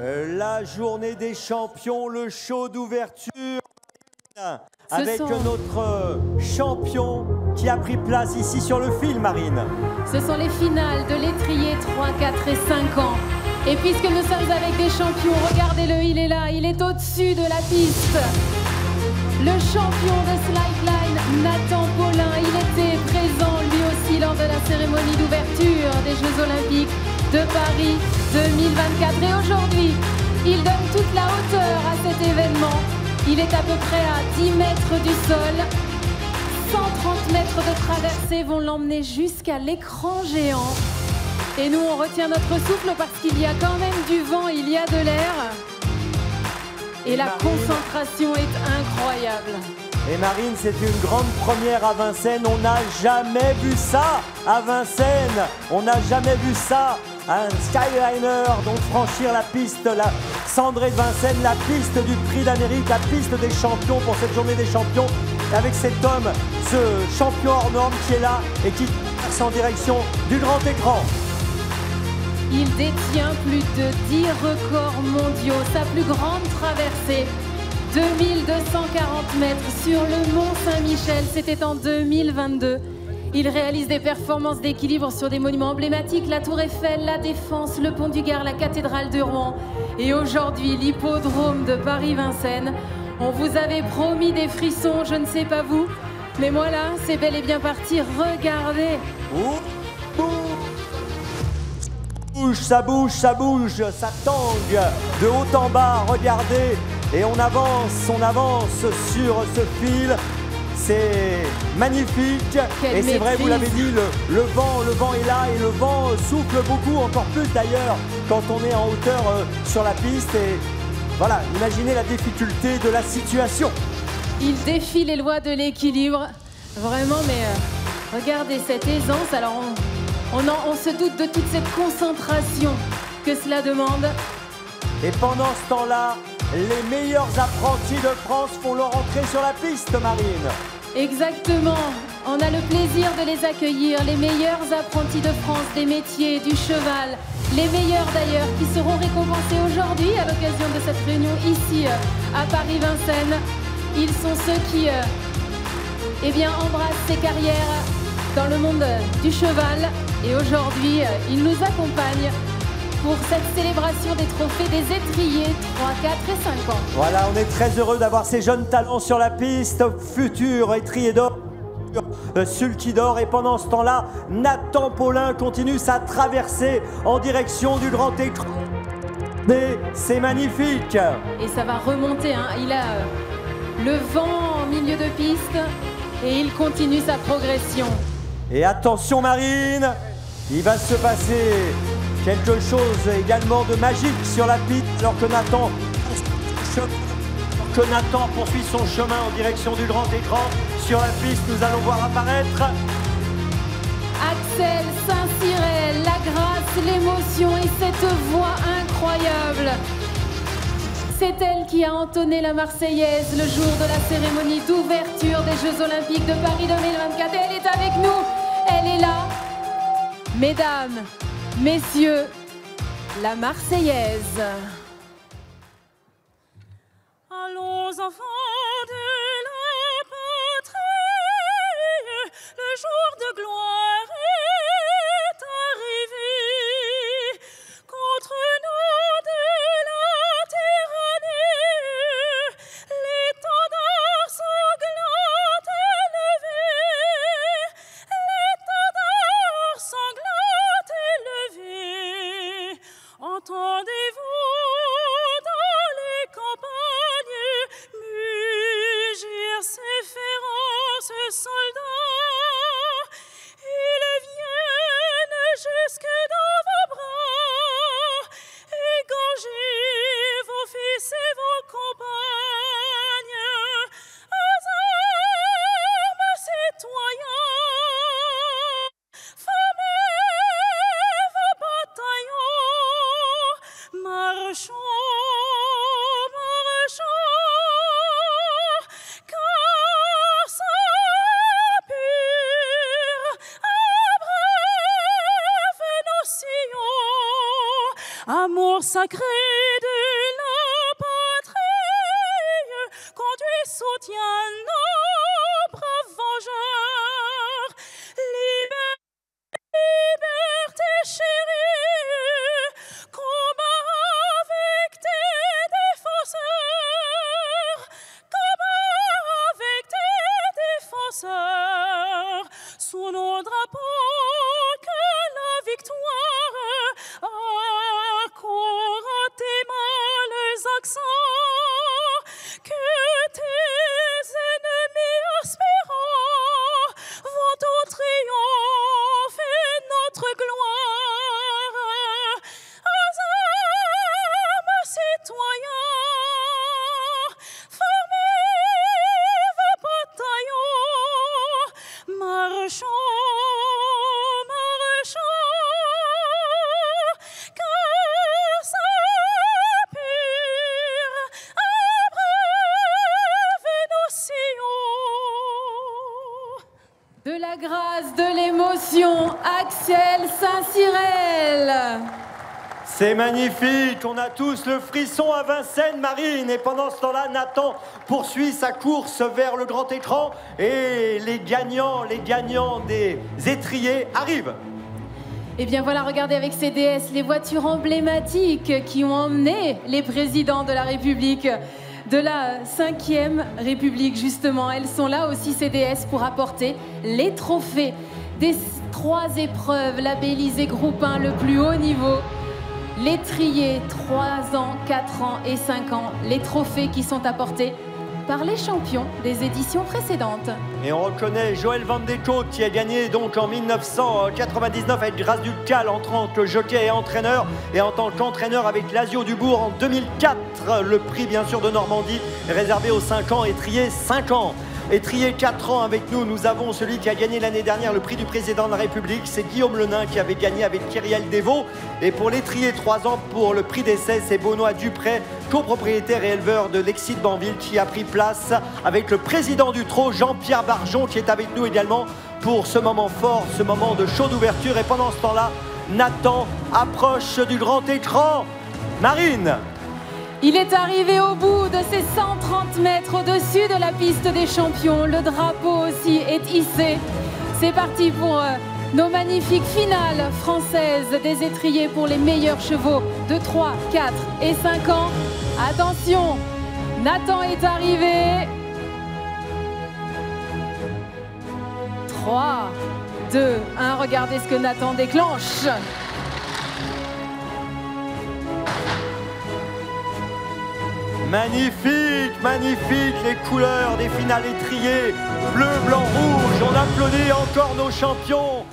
La journée des champions, le show d'ouverture avec notre champion qui a pris place ici sur le fil, Marine. Ce sont les finales de l'étrier 3, 4 et 5 ans. Et puisque nous sommes avec des champions, regardez-le, il est là, il est au-dessus de la piste. Le champion de Slackline, Nathan Paulin, il était présent lui aussi lors de la cérémonie d'ouverture des Jeux Olympiques de Paris 2024. Et aujourd'hui, il donne toute la hauteur à cet événement. Il est à peu près à 10 mètres du sol. 130 mètres de traversée vont l'emmener jusqu'à l'écran géant. Et nous, on retient notre souffle parce qu'il y a quand même du vent, il y a de l'air. Et la concentration est incroyable. Et Marine, c'est une grande première à Vincennes. On n'a jamais vu ça à Vincennes. On n'a jamais vu ça. Un Skyliner, donc franchir la piste, la cendrée de Vincennes, la piste du Prix d'Amérique, la piste des champions pour cette journée des champions. Et avec cet homme, ce champion hors norme qui est là et qui passe en direction du grand écran. Il détient plus de 10 records mondiaux. Sa plus grande traversée, 2240 mètres sur le Mont Saint-Michel, c'était en 2022. Il réalise des performances d'équilibre sur des monuments emblématiques, la Tour Eiffel, la Défense, le Pont du Gard, la cathédrale de Rouen. Et aujourd'hui, l'hippodrome de Paris-Vincennes. On vous avait promis des frissons, je ne sais pas vous, mais moi là, c'est bel et bien parti. Regardez. Ça bouge, ça tangue de haut en bas, regardez, et on avance sur ce fil, c'est magnifique. Et c'est vrai, vous l'avez dit, le vent est là et le vent souffle beaucoup, encore plus d'ailleurs quand on est en hauteur sur la piste. Et voilà, imaginez la difficulté de la situation. Il défie les lois de l'équilibre, vraiment, mais regardez cette aisance. Alors on se doute de toute cette concentration que cela demande. Et pendant ce temps-là, les meilleurs apprentis de France font leur entrée sur la piste, Marine. Exactement. On a le plaisir de les accueillir, les meilleurs apprentis de France des métiers du cheval. Les meilleurs d'ailleurs qui seront récompensés aujourd'hui à l'occasion de cette réunion ici à Paris-Vincennes. Ils sont ceux qui embrassent ces carrières dans le monde du cheval. Et aujourd'hui, ils nous accompagnent pour cette célébration des trophées des étriers 3, 4 et 5 ans. Voilà, on est très heureux d'avoir ces jeunes talents sur la piste, futurs étriers d'or, sulky d'or. Et pendant ce temps-là, Nathan Paulin continue sa traversée en direction du grand écran. Mais c'est magnifique. Et ça va remonter, hein. Il a le vent en milieu de piste et il continue sa progression. Et attention Marine, il va se passer quelque chose également de magique sur la piste alors que Nathan poursuit son chemin en direction du grand écran. Sur la piste, nous allons voir apparaître Axel Saint-Cyrel, la grâce, l'émotion et cette voix incroyable. C'est elle qui a entonné la Marseillaise le jour de la cérémonie d'ouverture des Jeux Olympiques de Paris 2024. Elle est avec nous, elle est là. Mesdames, messieurs, la Marseillaise. Allons enfants de la patrie, le jour de gloire est arrivé. Contre nous de la tyrannie, l'étendard sanglant élevé, l'étendard sanglant élevé. Entendez-vous dans les campagnes mugir ces féroces soldats? Ils viennent jusque dans vos bras, égorger vos fils et vos compagnes. Aux armes, citoyens, formez vos bataillons. Marchons, marchons, car sang pur abreuve nos sillons. Amour sacré de Attention, Axel Saint-Cyrel. C'est magnifique, on a tous le frisson à Vincennes, Marine. Et pendant ce temps-là, Nathan poursuit sa course vers le grand écran. Et les gagnants des étriers arrivent. Et bien voilà, regardez avec ces DS, les voitures emblématiques qui ont emmené les présidents de la République, de la 5e République justement. Elles sont là aussi, ces DS, pour apporter les trophées des 3 épreuves labellisées groupe 1, le plus haut niveau. L'étrier, 3 ans, 4 ans et 5 ans, les trophées qui sont apportés par les champions des éditions précédentes. Et on reconnaît Joël Van Deco qui a gagné donc en 1999 avec Grâce Ducal en tant que jockey et entraîneur, et en tant qu'entraîneur avec Lazio Dubourg en 2004. Le prix bien sûr de Normandie réservé aux 5 ans, étrier 5 ans. Étrier 4 ans avec nous, nous avons celui qui a gagné l'année dernière le prix du président de la République, c'est Guillaume Lenain qui avait gagné avec Kyriel Devaux. Et pour l'étrier 3 ans, pour le prix d'essai, c'est Benoît Dupré, copropriétaire et éleveur de l'Exit Banville, qui a pris place avec le président du trot, Jean-Pierre Barjon, qui est avec nous également pour ce moment fort, ce moment de show d'ouverture. Et pendant ce temps-là, Nathan approche du grand écran. Marine. Il est arrivé au bout de ces 130 mètres au-dessus de la piste des champions. Le drapeau aussi est hissé. C'est parti pour nos magnifiques finales françaises des étriers pour les meilleurs chevaux de 3, 4 et 5 ans. Attention, Nathan est arrivé. 3, 2, 1, regardez ce que Nathan déclenche. Magnifique, magnifique, les couleurs des finales étriers, bleu, blanc, rouge. On applaudit encore nos champions.